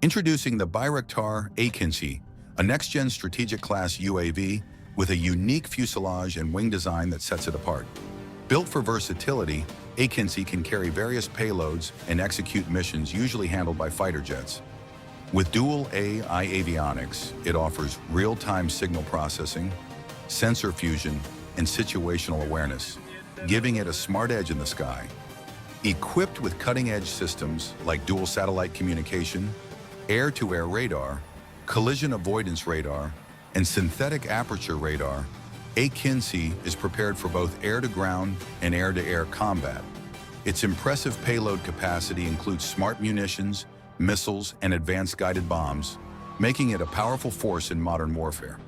Introducing the Bayraktar AKINCI, a next-gen strategic class UAV with a unique fuselage and wing design that sets it apart. Built for versatility, AKINCI can carry various payloads and execute missions usually handled by fighter jets. With dual AI avionics, it offers real-time signal processing, sensor fusion, and situational awareness, giving it a smart edge in the sky. Equipped with cutting-edge systems like dual satellite communication, air-to-air radar, collision avoidance radar, and synthetic aperture radar, AKINCI is prepared for both air-to-ground and air-to-air combat. Its impressive payload capacity includes smart munitions, missiles, and advanced guided bombs, making it a powerful force in modern warfare.